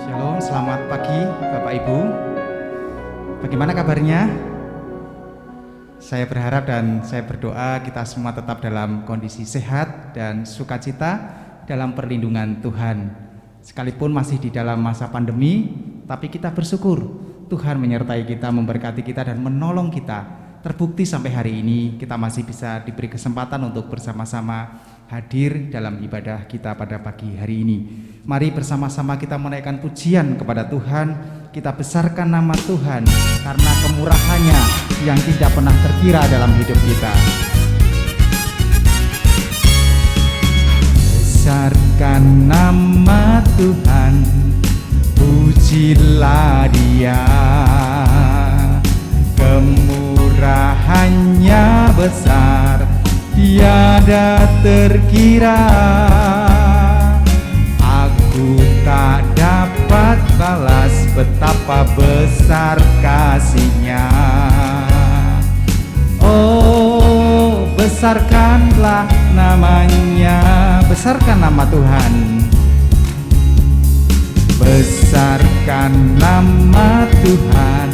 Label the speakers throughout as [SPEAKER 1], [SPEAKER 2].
[SPEAKER 1] Shalom, selamat pagi Bapak Ibu. Bagaimana kabarnya? Saya berharap dan saya berdoa kita semua tetap dalam kondisi sehat dan sukacita dalam perlindungan Tuhan. Sekalipun masih di dalam masa pandemi, tapi kita bersyukur Tuhan menyertai kita, memberkati kita dan menolong kita. Terbukti sampai hari ini kita masih bisa diberi kesempatan untuk bersama-sama hadir dalam ibadah kita pada pagi hari ini. Mari bersama-sama kita menaikkan pujian kepada Tuhan. Kita besarkan nama Tuhan karena kemurahannya yang tidak pernah terkira dalam hidup kita. Besarkan nama Tuhan, pujilah Dia. Kemurahannya besar, tiada terkira. Aku tak dapat balas betapa besar kasih-Nya. Oh, besarkanlah namanya, besarkan nama Tuhan. Besarkan nama Tuhan,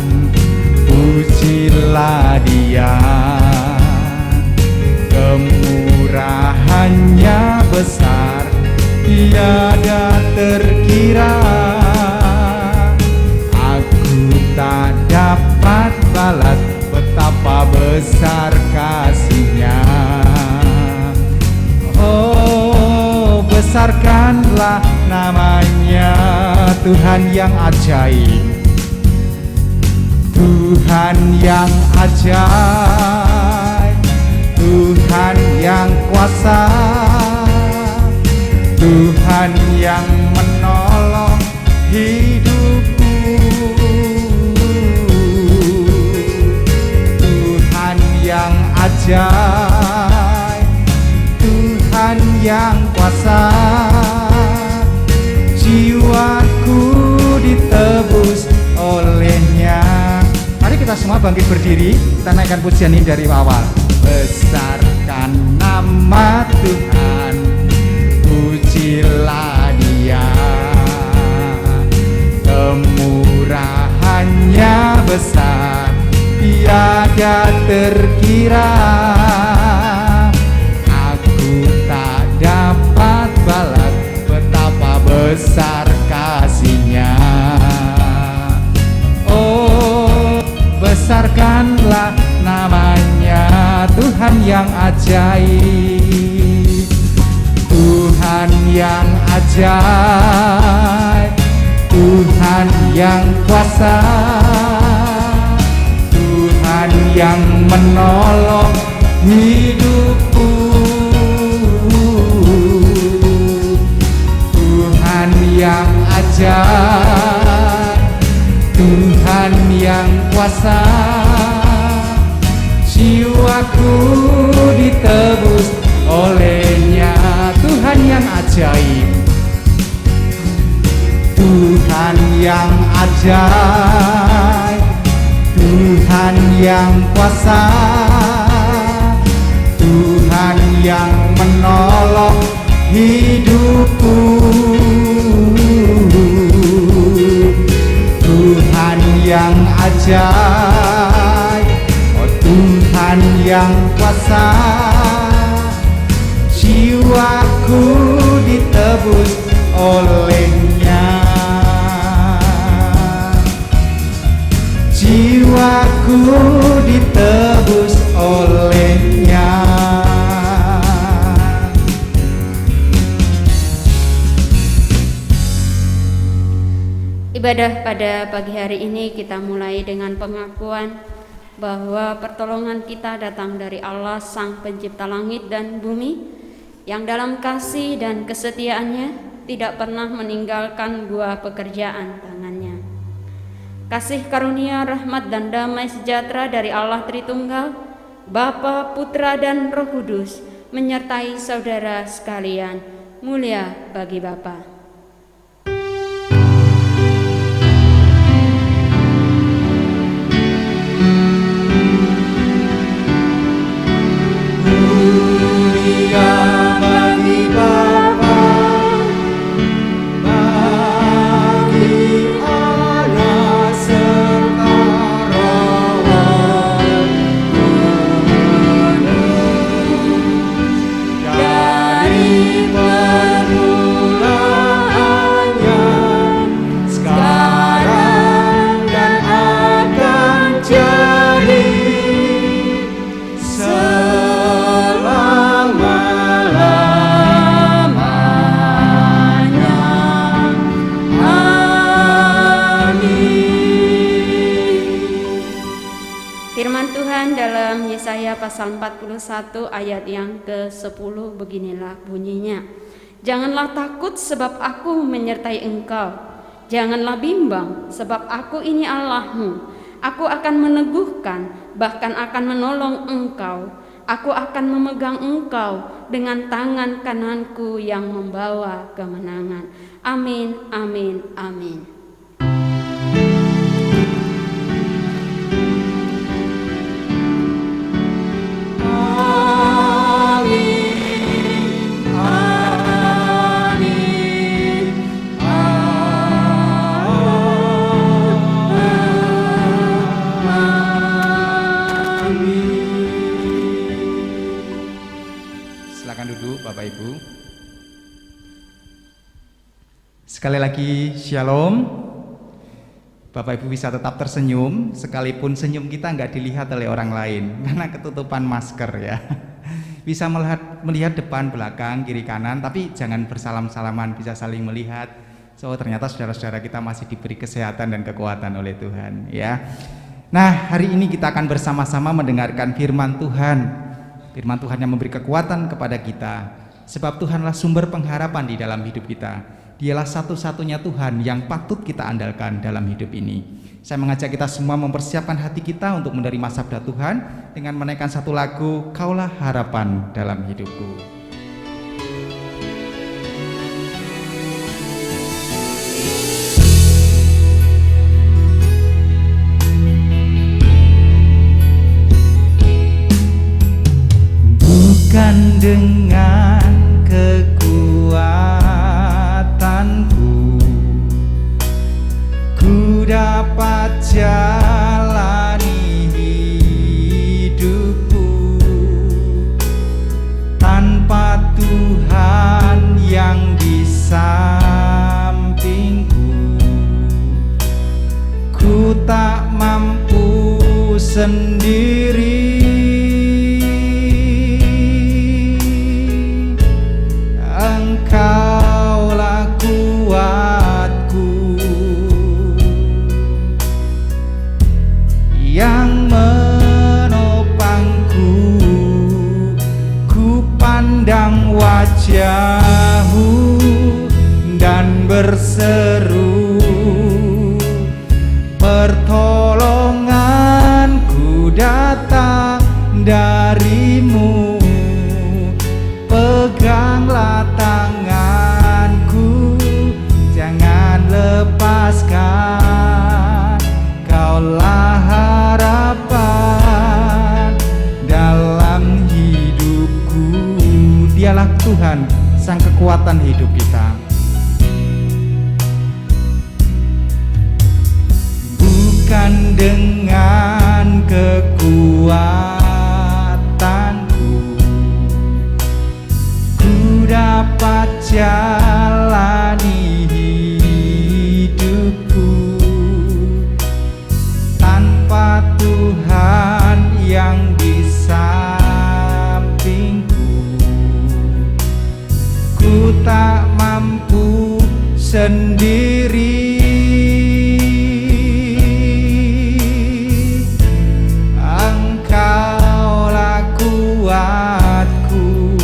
[SPEAKER 1] pujilah Dia. Kemurahannya besar, tiada terkira. Aku tak dapat balas betapa besar kasih-Nya. Oh, besarkanlah namanya, Tuhan yang ajaib, Tuhan yang ajaib, Tuhan yang kuasa, Tuhan yang menolong hidupku, Tuhan yang ajaib, Tuhan yang kuasa. Jiwaku ditebus oleh-Nya. Mari kita semua bangkit berdiri, kita naikkan pujian ini dari awal. Besarkan nama Tuhan, pujilah Dia. Kemurahannya besar, tiada terkira. Aku tak dapat balas betapa besar kasih-Nya. Oh, besarkanlah namanya, Tuhan yang ajaib, Tuhan yang ajaib, Tuhan yang kuasa, Tuhan yang menolong hidupku, Tuhan yang ajaib, Tuhan yang kuasa. Jiwaku ditebus oleh-Nya. Tuhan yang ajaib, Tuhan yang ajaib, Tuhan yang kuasa, Tuhan yang menolong hidupku, Tuhan yang ajaib, oh Tuhan yang kuasa. Jiwaku ditebus oleh-Nya. Jiwaku ditebus oleh-Nya.
[SPEAKER 2] Ibadah pada pagi hari ini kita mulai dengan pengakuan bahwa pertolongan kita datang dari Allah Sang Pencipta langit dan bumi, yang dalam kasih dan kesetiaannya tidak pernah meninggalkan buah pekerjaan tangannya. Kasih karunia, rahmat dan damai sejahtera dari Allah Tritunggal, Bapa, Putra dan Roh Kudus menyertai saudara sekalian. Mulia bagi Bapa.
[SPEAKER 1] Bagi Bapa, bagi
[SPEAKER 2] pasal 41 ayat yang ke-10 beginilah bunyinya. Janganlah takut sebab aku menyertai engkau. Janganlah bimbang sebab aku ini Allahmu. Aku akan meneguhkan, bahkan akan menolong engkau. Aku akan memegang engkau dengan tangan kananku yang membawa kemenangan. Amin, amin, amin.
[SPEAKER 1] Bapak Ibu, sekali lagi Shalom. Bapak Ibu bisa tetap tersenyum sekalipun senyum kita nggak dilihat oleh orang lain karena ketutupan masker ya. Bisa melihat depan, belakang, kiri, kanan, tapi jangan bersalam-salaman, bisa saling melihat. So ternyata saudara-saudara kita masih diberi kesehatan dan kekuatan oleh Tuhan ya. Nah, hari ini kita akan bersama-sama mendengarkan firman Tuhan. Firman Tuhan yang memberi kekuatan kepada kita, sebab Tuhanlah sumber pengharapan di dalam hidup kita. Dialah satu-satunya Tuhan yang patut kita andalkan dalam hidup ini. Saya mengajak kita semua mempersiapkan hati kita untuk menerima sabda Tuhan dengan menaikkan satu lagu, Kaulah Harapan Dalam Hidupku. Bukan dengan kekuatanku ku dapat jalani hidupku, tanpa Tuhan yang di sampingku ku tak mampu sendiri. Engkaulah kuatku yang menopangku, ku pandang wajah-Mu dan berseru, pertolonganku datang dari-Mu. Peganglah tanganku, jangan lepaskan. Kaulah harapan dalam hidupku. Dialah Tuhan, sang kekuatan hidup kita. Bukan dengan kekuatanku dapat jalani hidupku, tanpa Tuhan yang di sampingku ku tak mampu sendiri. Engkaulah kuatku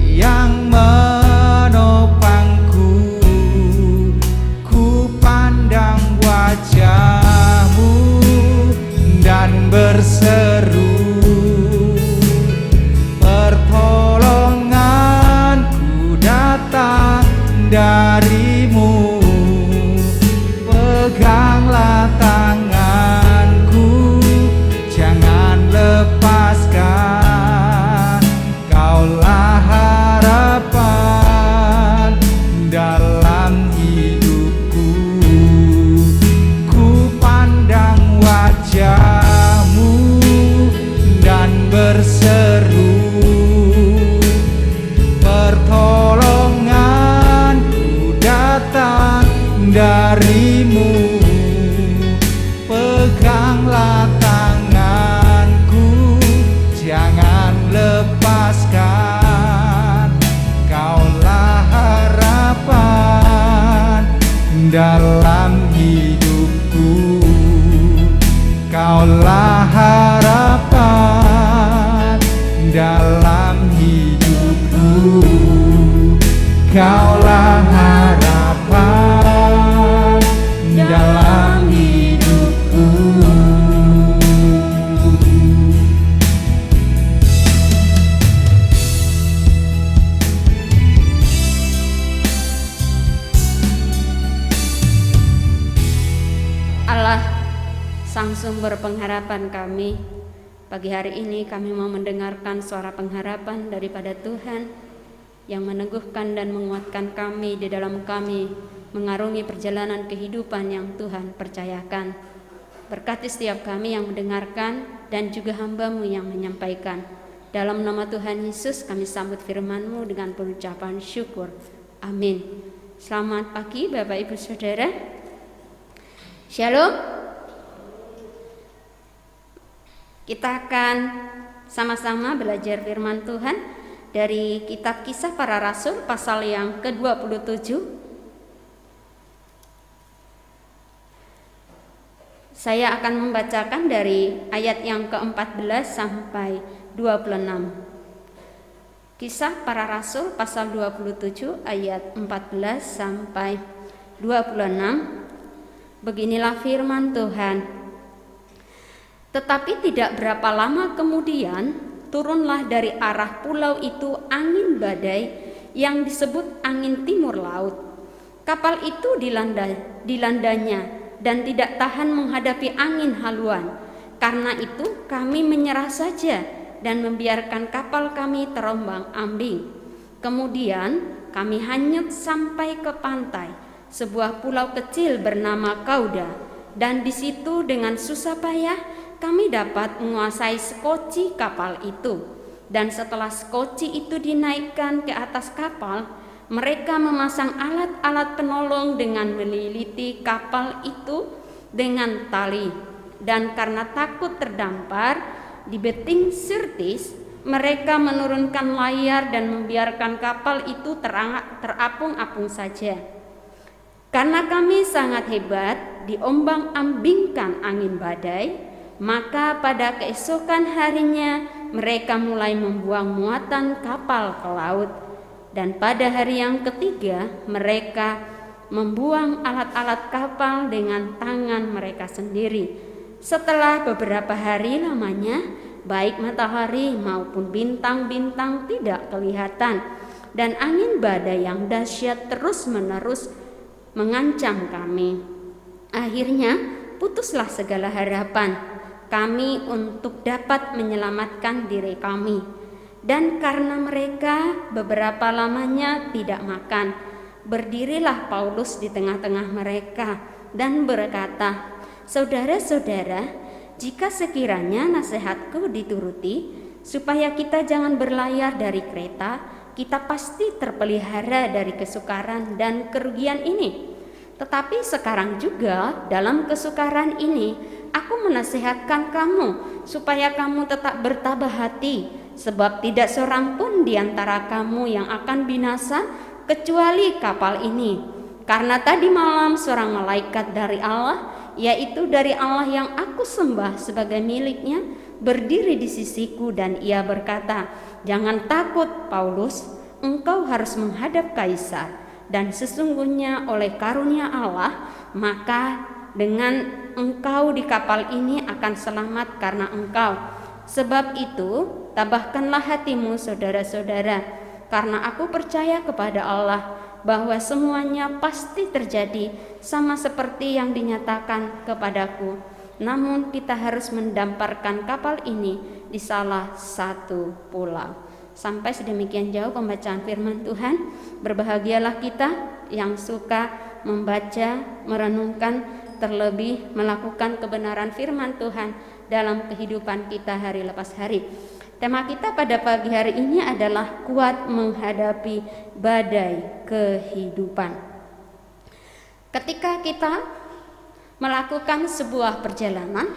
[SPEAKER 1] yang menopangku, ku pandang wajah-Mu dan berseru, pertolonganku datang dari-Mu. Peganglah tanganku, jangan lepaskan. Kaulah harapan dalam hidupku, ku pandang wajah-Mu dan berseru, pertolonganku datang dari-Mu. Peganglah tanganku,
[SPEAKER 2] sumber pengharapan kami. Pagi hari ini kami mau mendengarkan suara pengharapan daripada Tuhan yang meneguhkan dan menguatkan kami di dalam kami mengarungi perjalanan kehidupan yang Tuhan percayakan. Berkati setiap kami yang mendengarkan dan juga hamba-Mu yang menyampaikan. Dalam nama Tuhan Yesus kami sambut firman-Mu dengan pengucapan syukur. Amin. Selamat pagi Bapak Ibu Saudara. Shalom. Kita akan sama-sama belajar firman Tuhan dari kitab Kisah Para Rasul pasal yang ke-27. Saya akan membacakan dari ayat yang ke-14 sampai 26. Kisah Para Rasul pasal 27 ayat 14 sampai 26. Beginilah firman Tuhan. Tetapi tidak berapa lama kemudian turunlah dari arah pulau itu angin badai yang disebut angin timur laut. Kapal itu dilandanya dan tidak tahan menghadapi angin haluan. Karena itu kami menyerah saja dan membiarkan kapal kami terombang-ambing. Kemudian kami hanyut sampai ke pantai, sebuah pulau kecil bernama Kauda, dan di situ dengan susah payah kami dapat menguasai sekoci kapal itu. Dan setelah sekoci itu dinaikkan ke atas kapal, mereka memasang alat-alat penolong dengan meliliti kapal itu dengan tali. Dan karena takut terdampar di beting Sirtis, mereka menurunkan layar dan membiarkan kapal itu terapung-apung saja. Karena kami sangat hebat diombang-ambingkan angin badai, maka pada keesokan harinya mereka mulai membuang muatan kapal ke laut. Dan pada hari yang ketiga mereka membuang alat-alat kapal dengan tangan mereka sendiri. Setelah beberapa hari lamanya, baik matahari maupun bintang-bintang tidak kelihatan, dan angin badai yang dahsyat terus-menerus mengancam kami. Akhirnya putuslah segala harapan kami untuk dapat menyelamatkan diri kami. Dan karena mereka beberapa lamanya tidak makan, berdirilah Paulus di tengah-tengah mereka dan berkata, "Saudara-saudara, jika sekiranya nasihatku dituruti, supaya kita jangan berlayar dari Kreta, kita pasti terpelihara dari kesukaran dan kerugian ini. Tetapi sekarang juga dalam kesukaran ini, aku menasihatkan kamu supaya kamu tetap bertabah hati, sebab tidak seorang pun di antara kamu yang akan binasa kecuali kapal ini. Karena tadi malam seorang malaikat dari Allah, yaitu dari Allah yang aku sembah sebagai miliknya, berdiri di sisiku dan ia berkata, 'Jangan takut, Paulus, engkau harus menghadap Kaisar. Dan sesungguhnya oleh karunia Allah, maka dengan engkau di kapal ini akan selamat karena engkau. Sebab itu, tabahkanlah hatimu saudara-saudara, karena aku percaya kepada Allah bahwa semuanya pasti terjadi sama seperti yang dinyatakan kepadaku. Namun kita harus mendamparkan kapal ini di salah satu pulau.'" Sampai sedemikian jauh pembacaan firman Tuhan. Berbahagialah kita yang suka membaca, merenungkan, terlebih melakukan kebenaran firman Tuhan dalam kehidupan kita hari lepas hari. Tema kita pada pagi hari ini adalah kuat menghadapi badai kehidupan. Ketika kita melakukan sebuah perjalanan,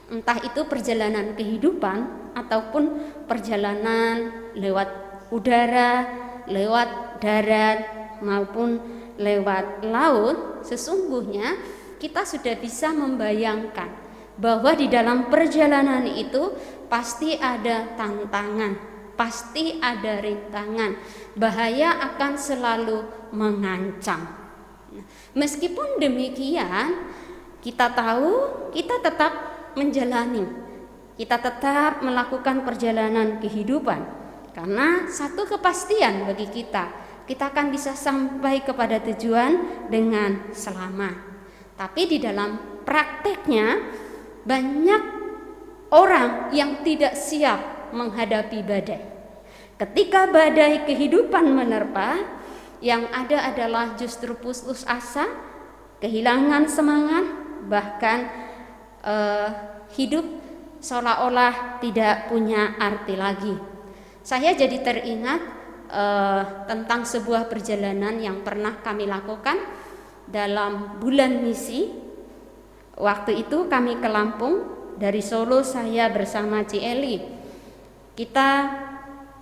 [SPEAKER 2] entah itu perjalanan kehidupan ataupun perjalanan lewat udara, lewat darat maupun lewat laut, sesungguhnya kita sudah bisa membayangkan bahwa di dalam perjalanan itu pasti ada tantangan, pasti ada rintangan, bahaya akan selalu mengancam. Meskipun demikian, kita tahu kita tetap menjalani, kita tetap melakukan perjalanan kehidupan, karena satu kepastian bagi kita akan bisa sampai kepada tujuan dengan selamat. Tapi di dalam prakteknya banyak orang yang tidak siap menghadapi badai. Ketika badai kehidupan menerpa, yang ada adalah justru putus asa, kehilangan semangat, bahkan hidup seolah-olah tidak punya arti lagi. Saya jadi teringat tentang sebuah perjalanan yang pernah kami lakukan dalam bulan misi. Waktu itu kami ke Lampung, dari Solo saya bersama Ci Eli. Kita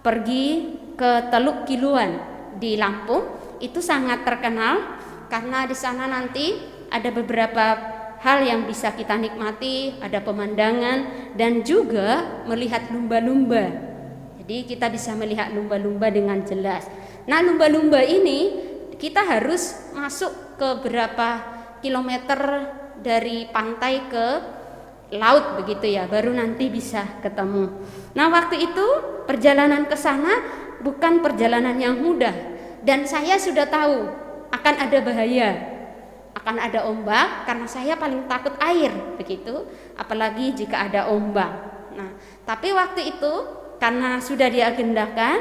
[SPEAKER 2] pergi ke Teluk Kiluan di Lampung. Itu sangat terkenal karena di sana nanti ada beberapa hal yang bisa kita nikmati, ada pemandangan dan juga melihat lumba-lumba. Jadi kita bisa melihat lumba-lumba dengan jelas. Nah, lumba-lumba ini kita harus masuk ke berapa kilometer dari pantai ke laut begitu ya, baru nanti bisa ketemu. Nah, waktu itu perjalanan ke sana bukan perjalanan yang mudah dan saya sudah tahu akan ada bahaya, akan ada ombak karena saya paling takut air begitu, apalagi jika ada ombak. Nah, tapi waktu itu karena sudah diagendakan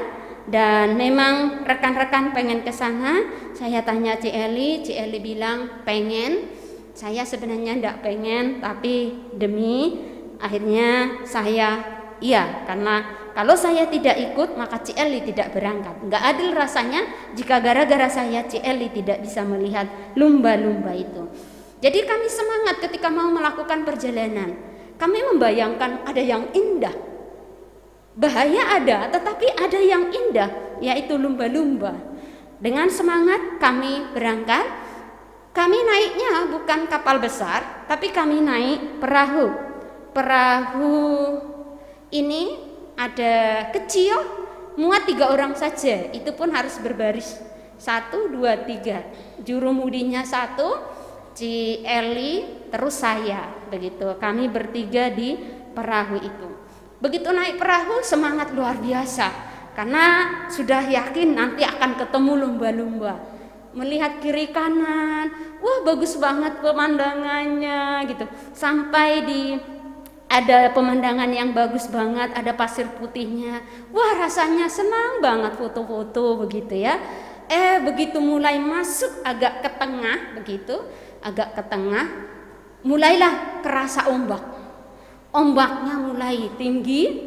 [SPEAKER 2] dan memang rekan-rekan pengen ke sana, saya tanya Ci Eli bilang pengen. Saya sebenarnya tidak pengen, tapi demi akhirnya saya iya, karena kalau saya tidak ikut maka Ci Eli tidak berangkat. Nggak adil rasanya jika gara-gara saya Ci Eli tidak bisa melihat lumba-lumba itu. Jadi kami semangat ketika mau melakukan perjalanan. Kami membayangkan ada yang indah, bahaya ada, tetapi ada yang indah, yaitu lumba-lumba. Dengan semangat kami berangkat. Kami naiknya bukan kapal besar, tapi kami naik perahu. Perahu ini ada kecil, muat 3 orang saja. Itu pun harus berbaris 1, 2, 3. Jurumudinya 1, Ci Eli, terus saya. Begitu. Kami bertiga di perahu itu. Begitu naik perahu semangat luar biasa, karena sudah yakin nanti akan ketemu lumba-lumba. Melihat kiri kanan, wah bagus banget pemandangannya gitu. Sampai di ada pemandangan yang bagus banget, ada pasir putihnya. Wah rasanya senang banget foto-foto begitu ya. Begitu mulai masuk agak ke tengah begitu, agak ke tengah, mulailah kerasa ombak. Ombaknya mulai tinggi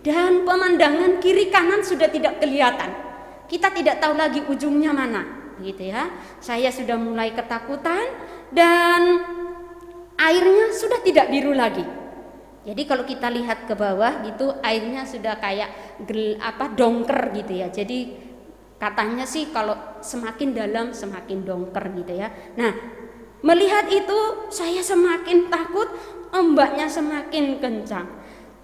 [SPEAKER 2] dan pemandangan kiri kanan sudah tidak kelihatan. Kita tidak tahu lagi ujungnya mana. Gitu ya. Saya sudah mulai ketakutan dan airnya sudah tidak biru lagi. Jadi kalau kita lihat ke bawah gitu airnya sudah kayak dongker gitu ya. Jadi katanya sih kalau semakin dalam semakin dongker gitu ya. Nah, melihat itu saya semakin takut, ombaknya semakin kencang.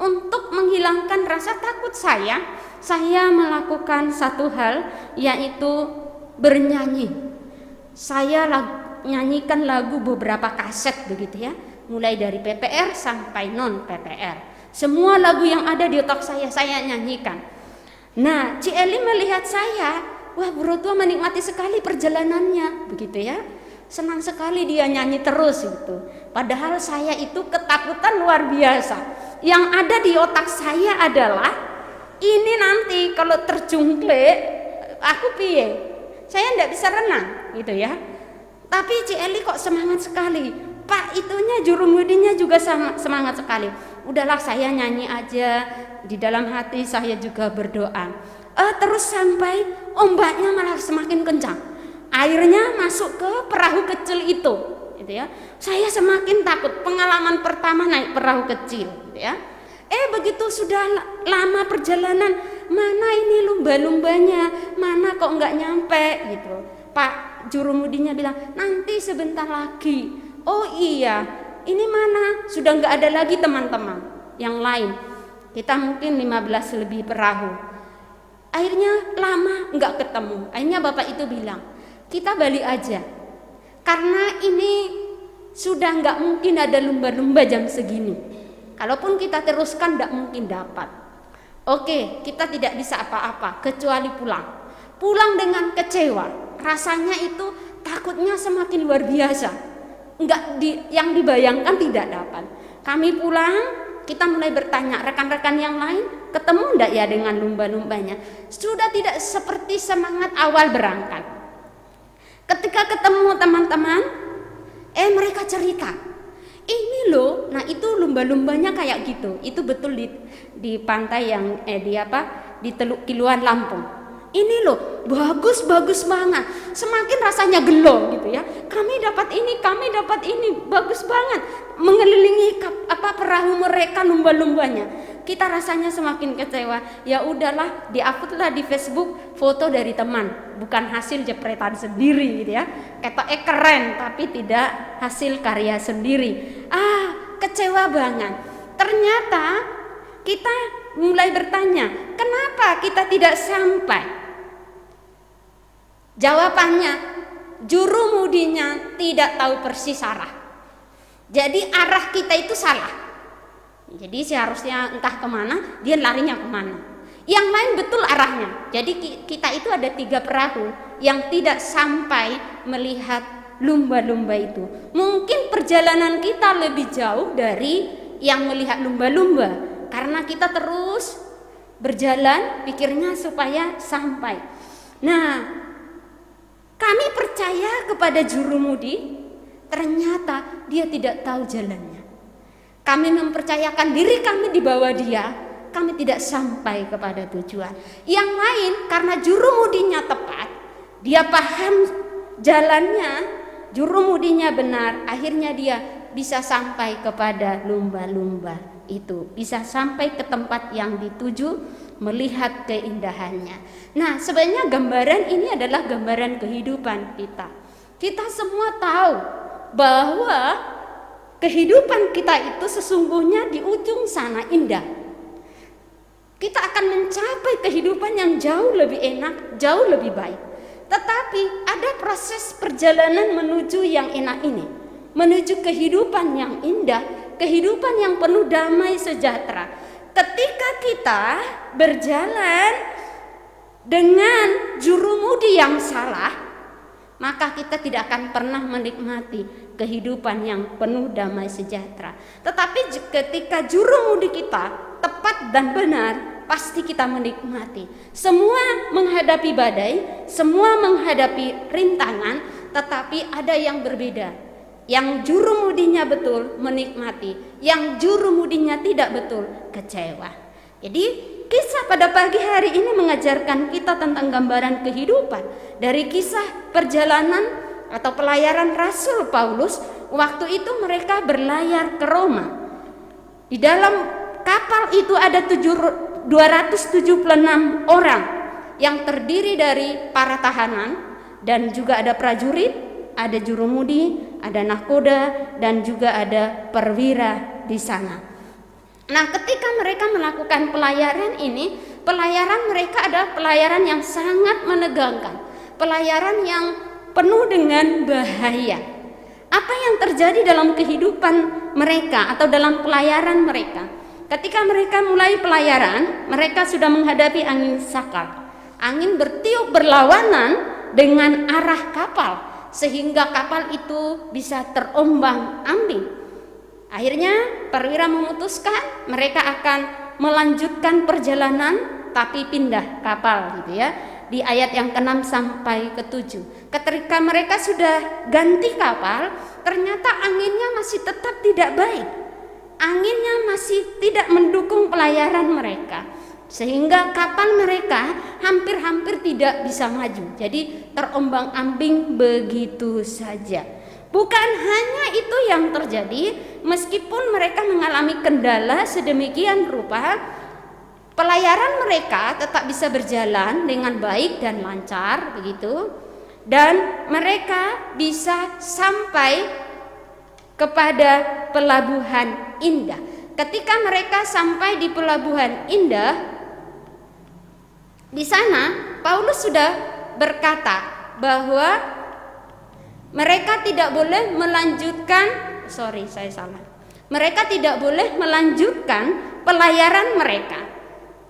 [SPEAKER 2] Untuk menghilangkan rasa takut saya melakukan satu hal, yaitu bernyanyi. Saya nyanyikan lagu beberapa kaset begitu ya, mulai dari PPR sampai non PPR. Semua lagu yang ada di otak saya nyanyikan. Nah, Ci Eli melihat saya, wah Bro Tua menikmati sekali perjalanannya begitu ya. Senang sekali dia nyanyi terus gitu. Padahal saya itu ketakutan luar biasa. Yang ada di otak saya adalah ini nanti kalau terjungkle aku piye? Saya tidak bisa renang gitu ya. Tapi Ci Eli kok semangat sekali. Pak itunya jurumudinya juga semangat sekali. Udahlah saya nyanyi aja. Di dalam hati saya juga berdoa. Terus sampai ombaknya malah semakin kencang. Airnya masuk ke perahu kecil itu gitu ya. Saya semakin takut. Pengalaman pertama naik perahu kecil gitu ya. Begitu sudah lama perjalanan, mana ini lumba-lumbanya, mana kok nggak nyampe gitu. Pak jurumudinya bilang nanti sebentar lagi. Oh iya, ini mana sudah nggak ada lagi teman-teman yang lain. Kita mungkin 15 lebih perahu. Akhirnya lama nggak ketemu. Akhirnya bapak itu bilang kita balik aja, karena ini sudah nggak mungkin ada lumba-lumba jam segini. Kalaupun kita teruskan tidak mungkin dapat. Oke, kita tidak bisa apa-apa kecuali pulang. Pulang dengan kecewa. Rasanya itu takutnya semakin luar biasa. Yang dibayangkan tidak dapat. Kami pulang, kita mulai bertanya, rekan-rekan yang lain ketemu enggak ya dengan lumba-lumbanya? Sudah tidak seperti semangat awal berangkat. Ketika ketemu teman-teman, mereka cerita, ini loh, nah itu lumba-lumbanya kayak gitu. Itu betul di pantai yang di Teluk Kiluan Lampung. Ini loh, bagus banget. Semakin rasanya gelo gitu ya. Kami dapat ini, bagus banget. Mengelilingi perahu mereka lumba-lumbanya. Kita rasanya semakin kecewa. Ya udahlah, di-uploadlah di Facebook foto dari teman, bukan hasil jepretan sendiri gitu ya. Keren, tapi tidak hasil karya sendiri. Kecewa banget. Ternyata kita mulai bertanya, kenapa kita tidak sampai? Jawabannya, jurumudinya tidak tahu persis arah. Jadi arah kita itu salah. Jadi seharusnya entah kemana, dia larinya kemana. Yang lain betul arahnya. Jadi kita itu ada 3 perahu yang tidak sampai melihat lumba-lumba itu. Mungkin perjalanan kita lebih jauh dari yang melihat lumba-lumba, karena kita terus berjalan pikirnya supaya sampai. Nah, kami percaya kepada jurumudi, ternyata dia tidak tahu jalannya. Kami mempercayakan diri kami di bawah dia, kami tidak sampai kepada tujuan. Yang lain karena jurumudinya tepat, dia paham jalannya, jurumudinya benar, akhirnya dia bisa sampai kepada lumba-lumba itu, bisa sampai ke tempat yang dituju, melihat keindahannya. Nah, sebenarnya gambaran ini adalah gambaran kehidupan kita. Kita semua tahu bahwa kehidupan kita itu sesungguhnya di ujung sana indah. Kita akan mencapai kehidupan yang jauh lebih enak, jauh lebih baik. Tetapi ada proses perjalanan menuju yang enak ini, menuju kehidupan yang indah, kehidupan yang penuh damai sejahtera. Ketika kita berjalan dengan jurumudi yang salah, maka kita tidak akan pernah menikmati kehidupan yang penuh damai sejahtera. Tetapi ketika jurumudi kita tepat dan benar, pasti kita menikmati. Semua menghadapi badai, semua menghadapi rintangan, tetapi ada yang berbeda. Yang jurumudinya betul, menikmati. Yang jurumudinya tidak betul, kecewa. Jadi kisah pada pagi hari ini mengajarkan kita tentang gambaran kehidupan. Dari kisah perjalanan atau pelayaran Rasul Paulus, waktu itu mereka berlayar ke Roma. Di dalam kapal itu ada 276 orang yang terdiri dari para tahanan dan juga ada prajurit, ada jurumudi, ada nahkoda, dan juga ada perwira di sana. Nah, ketika mereka melakukan pelayaran ini, pelayaran mereka adalah pelayaran yang sangat menegangkan, pelayaran yang penuh dengan bahaya. Apa yang terjadi dalam kehidupan mereka atau dalam pelayaran mereka? Ketika mereka mulai pelayaran, mereka sudah menghadapi angin sakal. Angin bertiup berlawanan dengan arah kapal, sehingga kapal itu bisa terombang-ambing. Akhirnya perwira memutuskan mereka akan melanjutkan perjalanan tapi pindah kapal gitu ya. Di ayat yang ke-6 sampai ke-7. Ketika mereka sudah ganti kapal, ternyata anginnya masih tetap tidak baik. Anginnya masih tidak mendukung pelayaran mereka. Sehingga kapal mereka hampir-hampir tidak bisa maju. Jadi terombang-ambing begitu saja. Bukan hanya itu yang terjadi, meskipun mereka mengalami kendala sedemikian rupa, pelayaran mereka tetap bisa berjalan dengan baik dan lancar begitu. Dan mereka bisa sampai kepada pelabuhan indah. Ketika mereka sampai di pelabuhan indah, di sana Paulus sudah berkata bahwa mereka tidak boleh melanjutkan, mereka tidak boleh melanjutkan pelayaran mereka.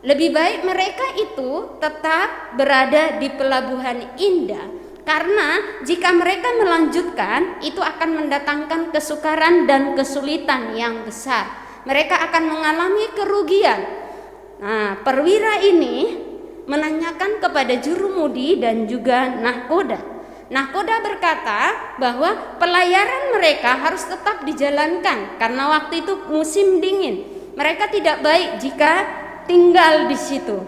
[SPEAKER 2] Lebih baik mereka itu tetap berada di pelabuhan indah, Karena jika mereka melanjutkan, itu akan mendatangkan kesukaran dan kesulitan yang besar. Mereka akan mengalami kerugian. Nah, perwira ini menanyakan kepada jurumudi dan juga nahkoda. Nahkoda berkata bahwa pelayaran mereka harus tetap dijalankan karena waktu itu musim dingin. Mereka tidak baik jika tinggal di situ.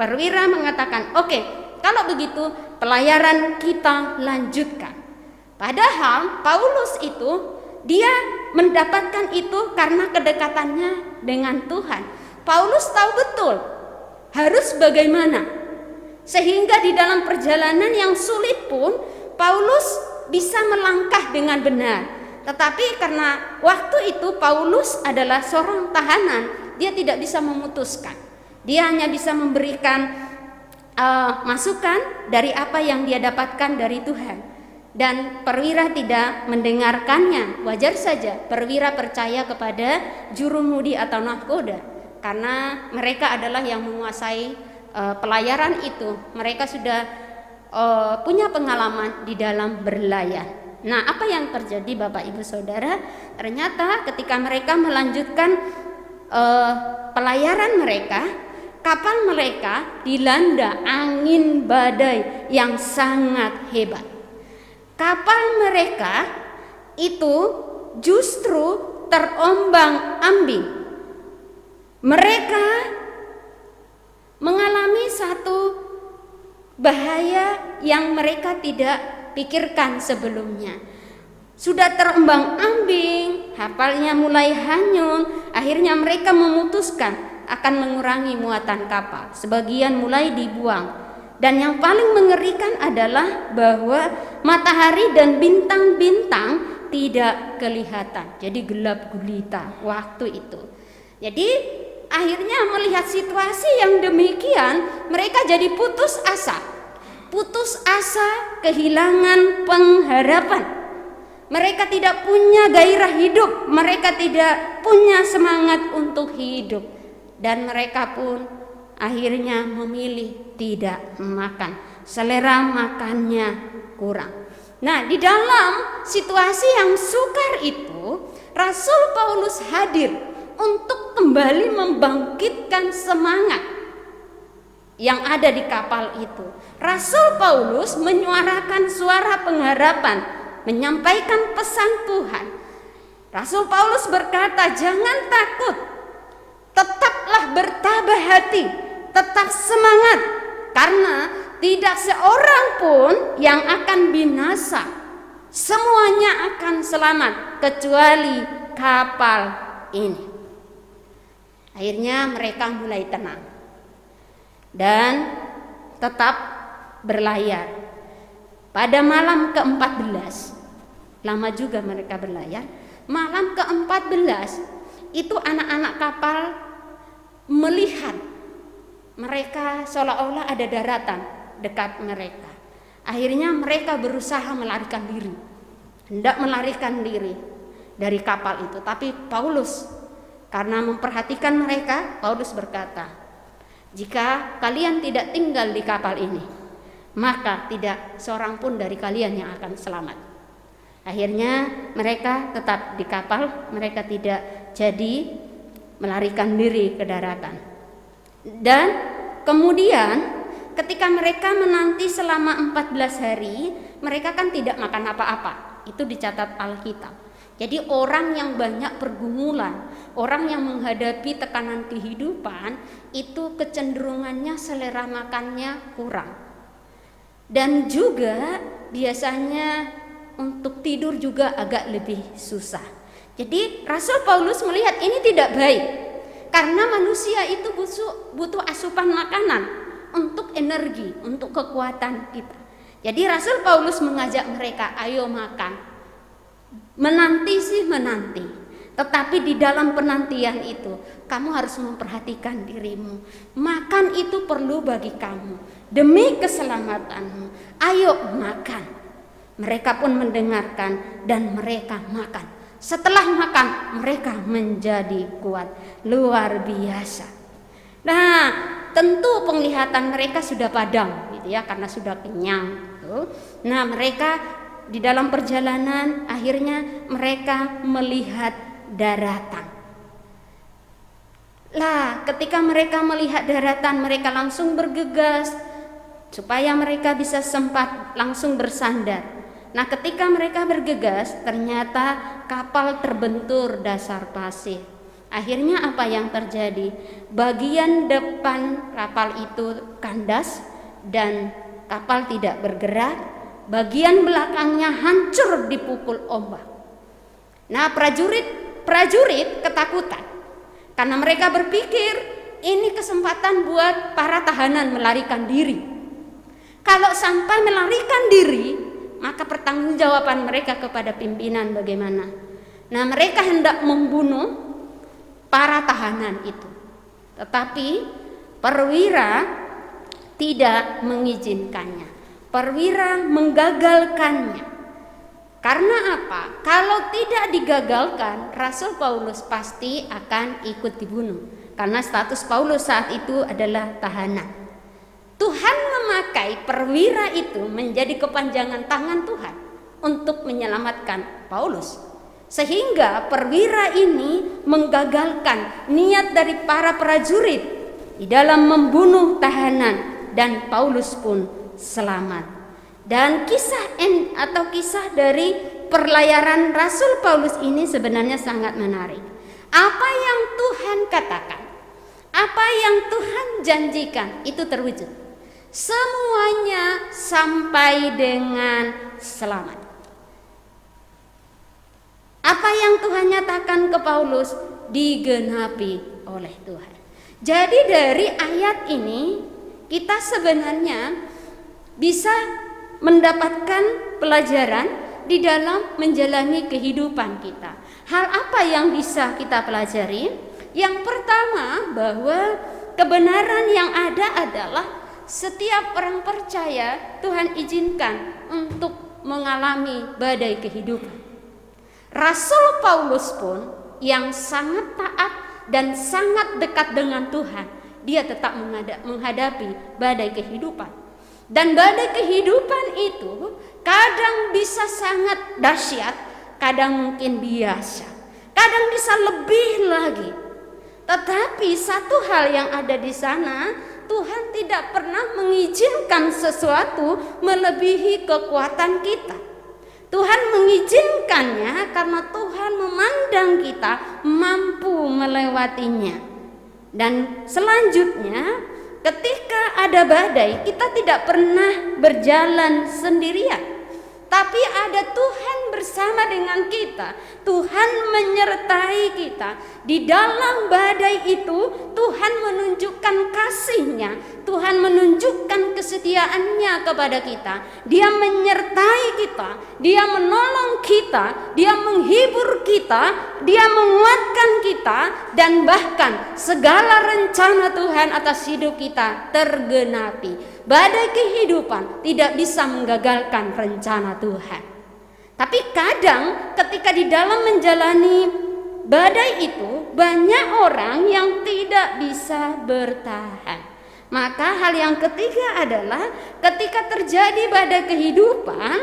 [SPEAKER 2] Perwira mengatakan, oke, kalau begitu pelayaran kita lanjutkan. Padahal Paulus itu dia mendapatkan itu karena kedekatannya dengan Tuhan. Paulus tahu betul harus bagaimana, sehingga di dalam perjalanan yang sulit pun Paulus bisa melangkah dengan benar. Tetapi karena waktu itu Paulus adalah seorang tahanan, dia tidak bisa memutuskan. Dia hanya bisa memberikan masukan dari apa yang dia dapatkan dari Tuhan. Dan perwira tidak mendengarkannya. Wajar saja perwira percaya kepada jurumudi atau nahkoda, karena mereka adalah yang menguasai pelayaran itu. Mereka sudah punya pengalaman di dalam berlayar. Nah, apa yang terjadi Bapak Ibu Saudara? Ternyata ketika mereka melanjutkan pelayaran mereka, kapal mereka dilanda angin badai yang sangat hebat. Kapal mereka itu justru terombang-ambing. Mereka mengalami satu bahaya yang mereka tidak pikirkan sebelumnya. Sudah terombang-ambing, kapalnya mulai hanyut. Akhirnya mereka memutuskan akan mengurangi muatan kapal. Sebagian mulai dibuang. Dan yang paling mengerikan adalah bahwa matahari dan bintang-bintang tidak kelihatan. Jadi gelap gulita waktu itu. Jadi akhirnya melihat situasi yang demikian, mereka jadi putus asa. Putus asa, kehilangan pengharapan. Mereka tidak punya gairah hidup, mereka tidak punya semangat untuk hidup. Dan mereka pun akhirnya memilih tidak makan. Selera makannya kurang. Nah, di dalam situasi yang sukar itu, Rasul Paulus hadir untuk kembali membangkitkan semangat yang ada di kapal itu. Rasul Paulus menyuarakan suara pengharapan, menyampaikan pesan Tuhan. Rasul Paulus berkata, jangan takut, tetaplah bertabah hati, tetap semangat, karena tidak seorang pun yang akan binasa, semuanya akan selamat kecuali kapal ini. Akhirnya mereka mulai tenang dan tetap berlayar. Pada malam ke-14, lama juga mereka berlayar. Malam ke-14 itu anak-anak kapal melihat mereka seolah-olah ada daratan dekat mereka. Akhirnya mereka berusaha melarikan diri, hendak melarikan diri dari kapal itu. Tapi Paulus, karena memperhatikan mereka, Paulus berkata, jika kalian tidak tinggal di kapal ini, maka tidak seorang pun dari kalian yang akan selamat. Akhirnya mereka tetap di kapal, mereka tidak jadi melarikan diri ke daratan. Dan kemudian ketika mereka menanti selama 14 hari, mereka kan tidak makan apa-apa. Itu dicatat Alkitab. Jadi orang yang banyak pergumulan, orang yang menghadapi tekanan kehidupan, itu kecenderungannya selera makannya kurang. Dan juga biasanya untuk tidur juga agak lebih susah. Jadi Rasul Paulus melihat ini tidak baik, karena manusia itu butuh asupan makanan untuk energi, untuk kekuatan kita. Jadi Rasul Paulus mengajak mereka, ayo makan. Menanti sih menanti, tetapi di dalam penantian itu kamu harus memperhatikan dirimu. Makan itu perlu bagi kamu, demi keselamatanmu. Ayo makan. Mereka pun mendengarkan dan mereka makan. Setelah makan mereka menjadi kuat, luar biasa. Nah, tentu penglihatan mereka sudah padam gitu ya, karena sudah kenyang. itu. Nah, mereka di dalam perjalanan akhirnya mereka melihat daratan. Lah, ketika mereka melihat daratan, mereka langsung bergegas supaya mereka bisa sempat langsung bersandar. Nah, ketika mereka bergegas, ternyata kapal terbentur dasar pasir. Akhirnya apa yang terjadi? Bagian depan kapal itu kandas dan kapal tidak bergerak. Bagian belakangnya hancur dipukul ombak. Nah, prajurit ketakutan karena mereka berpikir ini kesempatan buat para tahanan melarikan diri. Kalau sampai melarikan diri, maka pertanggungjawaban mereka kepada pimpinan bagaimana? Nah, mereka hendak membunuh para tahanan itu. Tetapi perwira tidak mengizinkannya. Perwira menggagalkannya. Karena apa? Kalau tidak digagalkan, Rasul Paulus pasti akan ikut dibunuh. Karena status Paulus saat itu adalah tahanan. Tuhan memakai perwira itu menjadi kepanjangan tangan Tuhan untuk menyelamatkan Paulus. Sehingga perwira ini menggagalkan niat dari para prajurit di dalam membunuh tahanan dan Paulus pun selamat. Dan kisah dari perlayaran Rasul Paulus ini sebenarnya sangat menarik. Apa yang Tuhan katakan, apa yang Tuhan janjikan itu terwujud. Semuanya sampai dengan selamat. Apa yang Tuhan nyatakan ke Paulus digenapi oleh Tuhan. Jadi dari ayat ini kita sebenarnya bisa mendapatkan pelajaran di dalam menjalani kehidupan kita. Hal apa yang bisa kita pelajari? Yang pertama, bahwa kebenaran yang ada adalah setiap orang percaya Tuhan izinkan untuk mengalami badai kehidupan. Rasul Paulus pun yang sangat taat dan sangat dekat dengan Tuhan, dia tetap menghadapi badai kehidupan. Dan badai kehidupan itu kadang bisa sangat dahsyat, kadang mungkin biasa, kadang bisa lebih lagi. Tetapi satu hal yang ada di sana, Tuhan tidak pernah mengizinkan sesuatu melebihi kekuatan kita. Tuhan mengizinkannya karena Tuhan memandang kita mampu melewatinya. Dan selanjutnya, ketika ada badai, kita tidak pernah berjalan sendirian, tapi ada Tuhan bersama dengan kita. Tuhan menyertai kita. Di dalam badai itu Tuhan menunjukkan kasih-Nya, Tuhan menunjukkan kesetiaan-Nya kepada kita. Dia menyertai kita, Dia menolong kita, Dia menghibur kita, Dia menguatkan kita, dan bahkan segala rencana Tuhan atas hidup kita tergenapi. Badai kehidupan tidak bisa menggagalkan rencana Tuhan. Tapi kadang ketika di dalam menjalani badai itu, banyak orang yang tidak bisa bertahan. Maka hal yang ketiga adalah ketika terjadi badai kehidupan,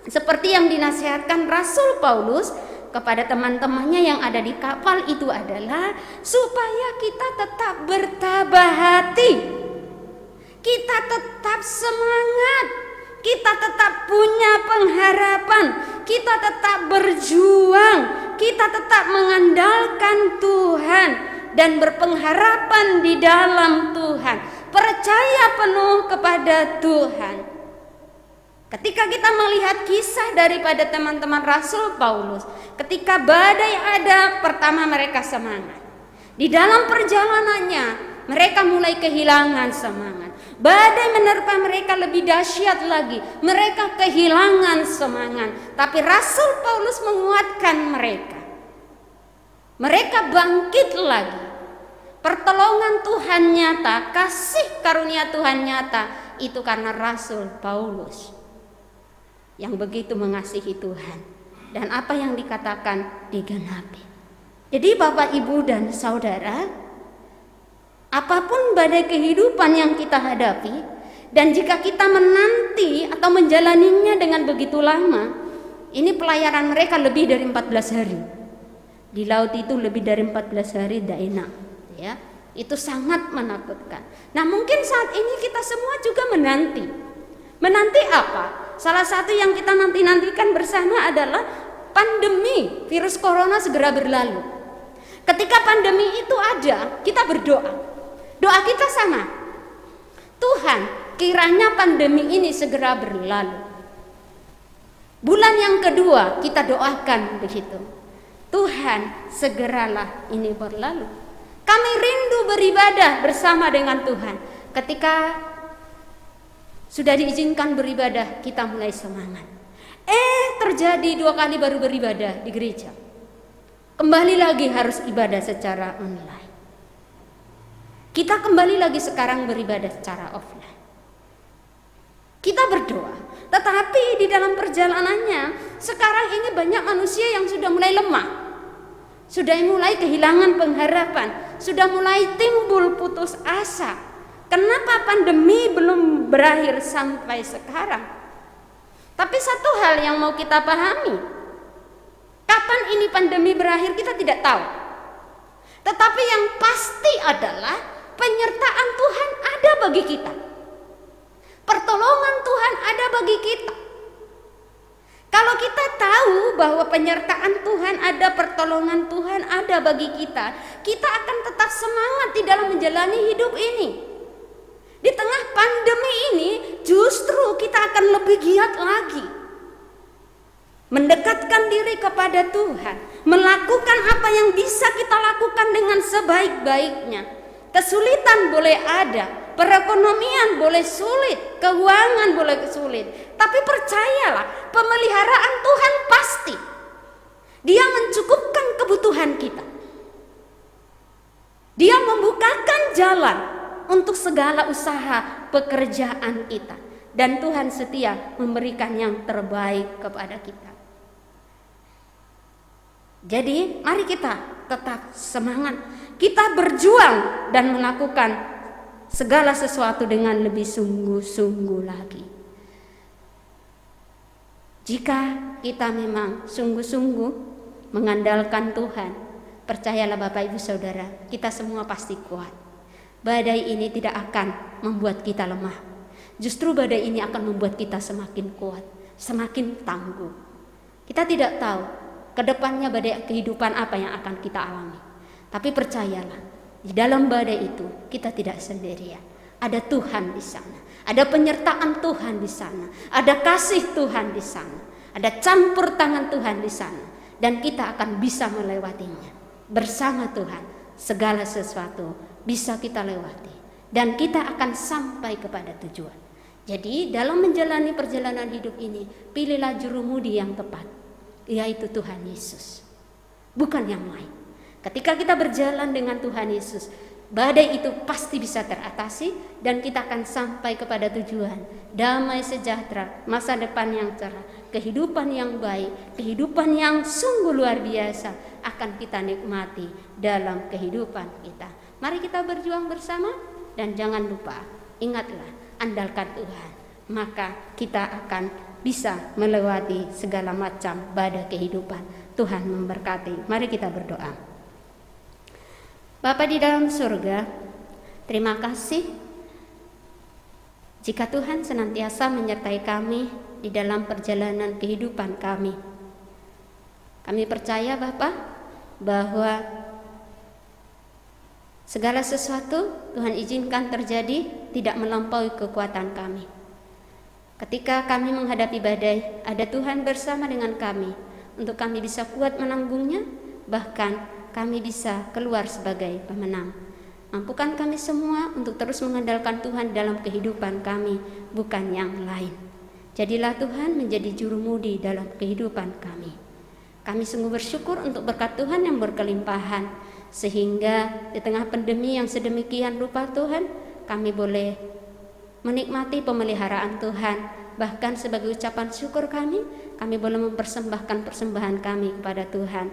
[SPEAKER 2] seperti yang dinasihatkan Rasul Paulus kepada teman-temannya yang ada di kapal itu adalah supaya kita tetap bertabah hati, kita tetap semangat, kita tetap punya pengharapan, kita tetap berjuang, kita tetap mengandalkan Tuhan dan berpengharapan di dalam Tuhan, percaya penuh kepada Tuhan. Ketika kita melihat kisah daripada teman-teman Rasul Paulus, ketika badai ada, pertama mereka semangat. Di dalam perjalanannya, mereka mulai kehilangan semangat. Badai menerpa mereka lebih dahsyat lagi. Mereka kehilangan semangat. Tapi Rasul Paulus menguatkan mereka. Mereka bangkit lagi. Pertolongan Tuhan nyata, kasih karunia Tuhan nyata, itu karena Rasul Paulus yang begitu mengasihi Tuhan. Dan apa yang dikatakan digenapi. Jadi Bapak, Ibu, dan Saudara, apapun badai kehidupan yang kita hadapi, Dan jika kita menanti atau menjalaninya dengan begitu lama, ini pelayaran mereka lebih dari 14 hari. Di laut itu lebih dari 14 hari tidak enak, ya. Itu sangat menakutkan. Nah, mungkin saat ini kita semua juga menanti. Menanti apa? Salah satu yang kita nanti-nantikan bersama adalah pandemi virus corona segera berlalu. Ketika pandemi itu ada, kita berdoa. Doa kita sama. Tuhan, kiranya pandemi ini segera berlalu. Bulan yang kedua kita doakan begitu. Tuhan, segeralah ini berlalu. Kami rindu beribadah bersama dengan Tuhan. Ketika sudah diizinkan beribadah, kita mulai semangat. Terjadi 2 kali baru beribadah di gereja. Kembali lagi harus ibadah secara online. Kita kembali lagi sekarang beribadah secara offline. Kita berdoa, tetapi di dalam perjalanannya sekarang ini banyak manusia yang sudah mulai lemah, sudah mulai kehilangan pengharapan, sudah mulai timbul putus asa. Kenapa pandemi belum berakhir sampai sekarang? Tapi satu hal yang mau kita pahami, kapan ini pandemi berakhir kita tidak tahu. Tetapi yang pasti adalah penyertaan Tuhan ada bagi kita. Pertolongan Tuhan ada bagi kita. Kalau kita tahu bahwa penyertaan Tuhan ada, pertolongan Tuhan ada bagi kita, kita akan tetap semangat di dalam menjalani hidup ini. Di tengah pandemi ini justru kita akan lebih giat lagi mendekatkan diri kepada Tuhan, melakukan apa yang bisa kita lakukan dengan sebaik-baiknya. Kesulitan boleh ada, perekonomian boleh sulit, keuangan boleh sulit, tapi percayalah, pemeliharaan Tuhan pasti. Dia mencukupkan kebutuhan kita. Dia membukakan jalan untuk segala usaha pekerjaan kita, dan Tuhan setia memberikan yang terbaik kepada kita. Jadi mari kita tetap semangat, kita berjuang dan melakukan segala sesuatu dengan lebih sungguh-sungguh lagi. Jika kita memang sungguh-sungguh mengandalkan Tuhan, percayalah Bapak Ibu Saudara, kita semua pasti kuat. Badai ini tidak akan membuat kita lemah. Justru badai ini akan membuat kita semakin kuat, semakin tangguh. Kita tidak tahu ke depannya badai kehidupan apa yang akan kita alami. Tapi percayalah, di dalam badai itu kita tidak sendirian. Ada Tuhan di sana, ada penyertaan Tuhan di sana, ada kasih Tuhan di sana, ada campur tangan Tuhan di sana, dan kita akan bisa melewatinya. Bersama Tuhan segala sesuatu bisa kita lewati, dan kita akan sampai kepada tujuan. Jadi dalam menjalani perjalanan hidup ini, pilihlah jurumudi yang tepat, yaitu Tuhan Yesus, bukan yang lain. Ketika kita berjalan dengan Tuhan Yesus, badai itu pasti bisa teratasi, dan kita akan sampai kepada tujuan. Damai sejahtera, masa depan yang cerah, kehidupan yang baik, kehidupan yang sungguh luar biasa akan kita nikmati dalam kehidupan kita. Mari kita berjuang bersama, dan jangan lupa, ingatlah, andalkan Tuhan, maka kita akan bisa melewati segala macam badai kehidupan. Tuhan memberkati. Mari kita berdoa. Bapa di dalam surga, terima kasih jika Tuhan senantiasa menyertai kami di dalam perjalanan kehidupan kami. Kami percaya Bapa bahwa segala sesuatu Tuhan izinkan terjadi tidak melampaui kekuatan kami. Ketika kami menghadapi badai, ada Tuhan bersama dengan kami untuk kami bisa kuat menanggungnya, bahkan kami bisa keluar sebagai pemenang. Mampukan kami semua untuk terus mengandalkan Tuhan dalam kehidupan kami, bukan yang lain. Jadilah Tuhan menjadi jurumudi dalam kehidupan kami. Kami sungguh bersyukur untuk berkat Tuhan yang berkelimpahan, sehingga di tengah pandemi yang sedemikian rupa Tuhan, kami boleh menikmati pemeliharaan Tuhan. Bahkan sebagai ucapan syukur kami boleh mempersembahkan persembahan kami kepada Tuhan.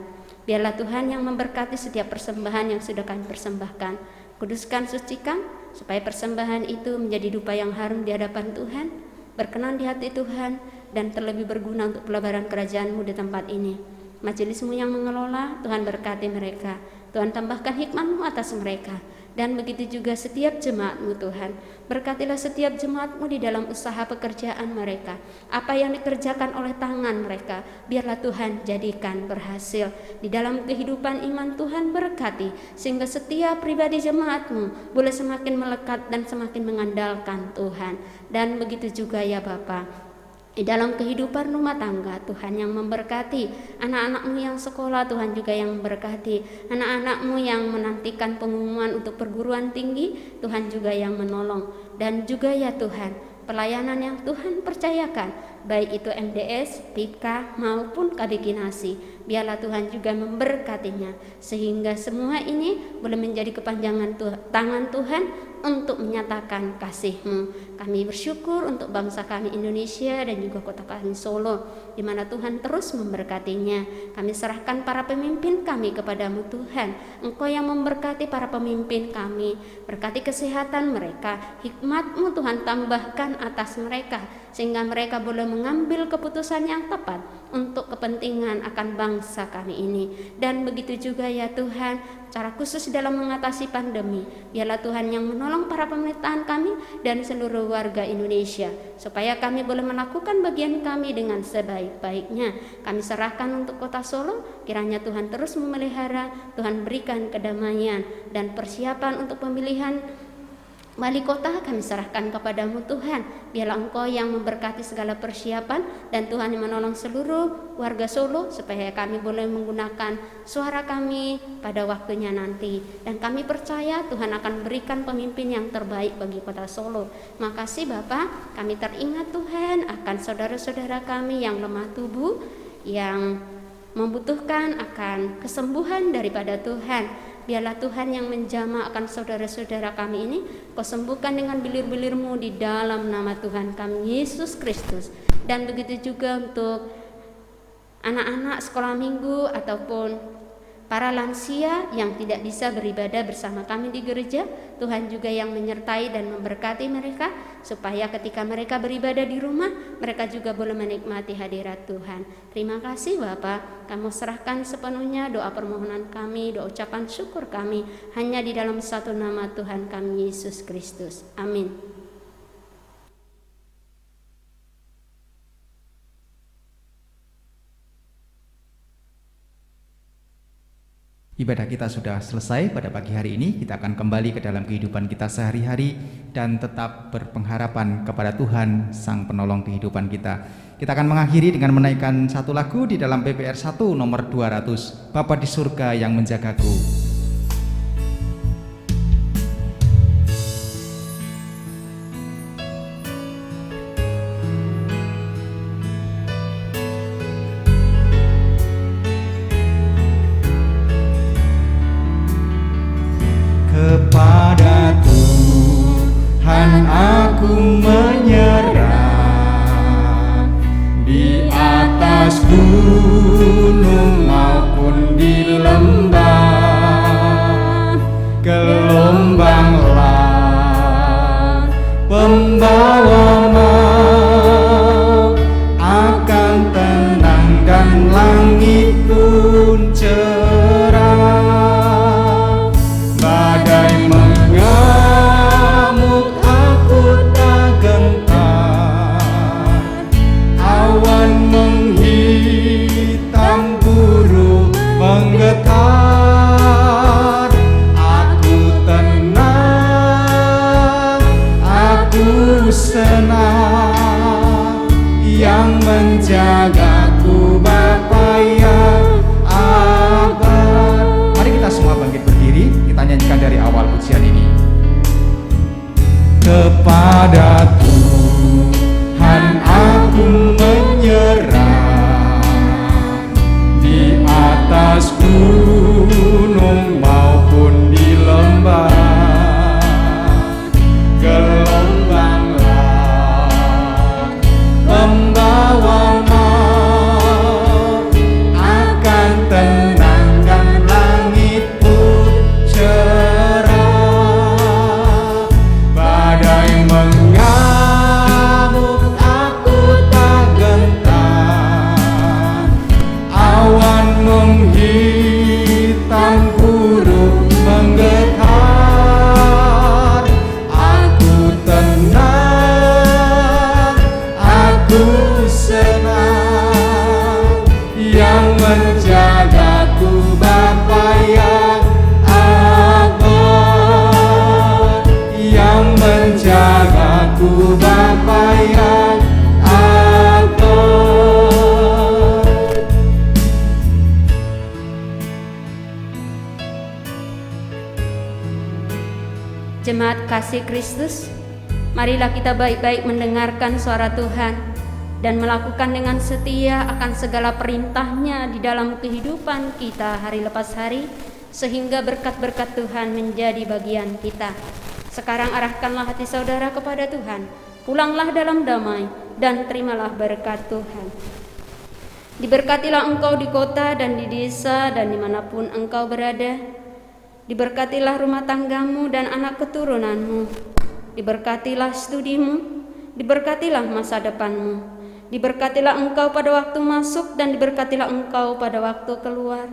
[SPEAKER 2] Biarlah Tuhan yang memberkati setiap persembahan yang sudah kami persembahkan. Kuduskan, sucikan, supaya persembahan itu menjadi dupa yang harum di hadapan Tuhan, berkenan di hati Tuhan, dan terlebih berguna untuk pelebaran kerajaan-Mu di tempat ini. Majelis-Mu yang mengelola, Tuhan berkati mereka, Tuhan tambahkan hikmat-Mu atas mereka, dan begitu juga setiap jemaat-Mu Tuhan. Berkatilah setiap jemaat-Mu di dalam usaha pekerjaan mereka. Apa yang dikerjakan oleh tangan mereka, biarlah Tuhan jadikan berhasil. Di dalam kehidupan iman Tuhan berkati, sehingga setiap pribadi jemaat-Mu boleh semakin melekat dan semakin mengandalkan Tuhan. Dan begitu juga ya Bapa, di dalam kehidupan rumah tangga, Tuhan yang memberkati. Anak-anak-Mu yang sekolah, Tuhan juga yang memberkati. Anak-anak-Mu yang menantikan pengumuman untuk perguruan tinggi, Tuhan juga yang menolong. Dan juga ya Tuhan, pelayanan yang Tuhan percayakan, baik itu MDS, PK maupun KB Kinasi, biarlah Tuhan juga memberkatinya, sehingga semua ini boleh menjadi kepanjangan tangan Tuhan untuk menyatakan kasih-Mu. Kami bersyukur untuk bangsa kami Indonesia dan juga kota kami Solo, di mana Tuhan terus memberkatinya. Kami serahkan para pemimpin kami kepadamu Tuhan. Engkau yang memberkati para pemimpin kami, berkati kesehatan mereka, hikmat-Mu Tuhan tambahkan atas mereka, sehingga mereka boleh mengambil keputusan yang tepat untuk kepentingan akan bangsa kami ini. Dan begitu juga ya Tuhan, cara khusus dalam mengatasi pandemi, biarlah Tuhan yang menolong para pemerintahan kami dan seluruh warga Indonesia, supaya kami boleh melakukan bagian kami dengan sebaik-baiknya. Kami serahkan untuk kota Solo, kiranya Tuhan terus memelihara, Tuhan berikan kedamaian dan persiapan untuk pemilihan wali kota kami serahkan kepadamu Tuhan. Biarlah Engkau yang memberkati segala persiapan, dan Tuhan yang menolong seluruh warga Solo supaya kami boleh menggunakan suara kami pada waktunya nanti. Dan kami percaya Tuhan akan berikan pemimpin yang terbaik bagi kota Solo. Makasih Bapak, kami teringat Tuhan akan saudara-saudara kami yang lemah tubuh, yang membutuhkan akan kesembuhan daripada Tuhan. Biarlah Tuhan yang menjamah akan saudara-saudara kami ini, Kau sembuhkan dengan bilir-bilir-Mu di dalam nama Tuhan kami Yesus Kristus. Dan begitu juga untuk anak-anak sekolah minggu ataupun para lansia yang tidak bisa beribadah bersama kami di gereja, Tuhan juga yang menyertai dan memberkati mereka, supaya ketika mereka beribadah di rumah, mereka juga boleh menikmati hadirat Tuhan. Terima kasih Bapak, kami serahkan sepenuhnya doa permohonan kami, doa ucapan syukur kami, hanya di dalam satu nama Tuhan kami Yesus Kristus. Amin.
[SPEAKER 1] Ibadah kita sudah selesai pada pagi hari ini. Kita akan kembali ke dalam kehidupan kita sehari-hari dan tetap berpengharapan kepada Tuhan, Sang Penolong kehidupan kita. Kita akan mengakhiri dengan menaikkan satu lagu di dalam PPR 1 nomor 200, Bapa di surga yang menjagaku. Kepada Tuhan aku menyerah, di atas gunung maupun di lembah, gelombang laut pembawa maut akan tenang dan langit pun cerah. Badai mengamuk aku tak gentar, awan menghitam burung menggetar. Aku tenang, aku senang, yang menjagaku Bapa yang abad. Mari kita semua bangkit berdiri, kita nyanyikan dari awal pujian ini. Kepada Tuhan aku menyerah, di atas gunung maupun di lembah, gelombang laut membawa maut akan tenang dan langit pun cerah.
[SPEAKER 2] kasih Kristus, marilah kita baik-baik mendengarkan suara Tuhan dan melakukan dengan setia akan segala perintah-Nya di dalam kehidupan kita hari lepas hari, sehingga berkat-berkat Tuhan menjadi bagian kita. Sekarang arahkanlah hati saudara kepada Tuhan, pulanglah dalam damai dan terimalah berkat Tuhan. Diberkatilah engkau di kota dan di desa dan dimanapun engkau berada. Diberkatilah rumah tanggamu dan anak keturunanmu. Diberkatilah studimu, diberkatilah masa depanmu. Diberkatilah engkau pada waktu masuk dan diberkatilah engkau pada waktu keluar.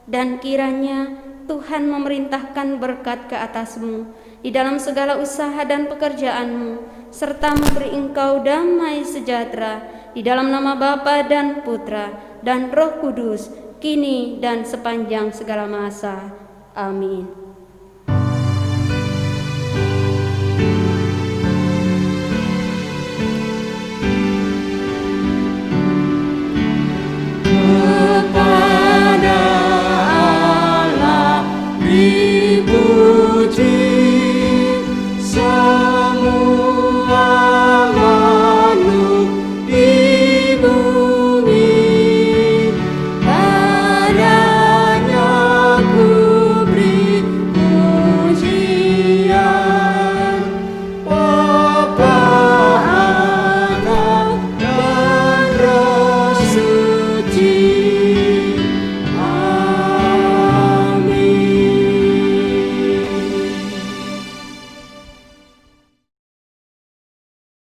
[SPEAKER 2] Dan kiranya Tuhan memerintahkan berkat ke atasmu di dalam segala usaha dan pekerjaanmu, serta memberi engkau damai sejahtera di dalam nama Bapa dan Putra dan Roh Kudus, kini dan sepanjang segala masa. Amin.
[SPEAKER 3] Kepada Allah dipuji semua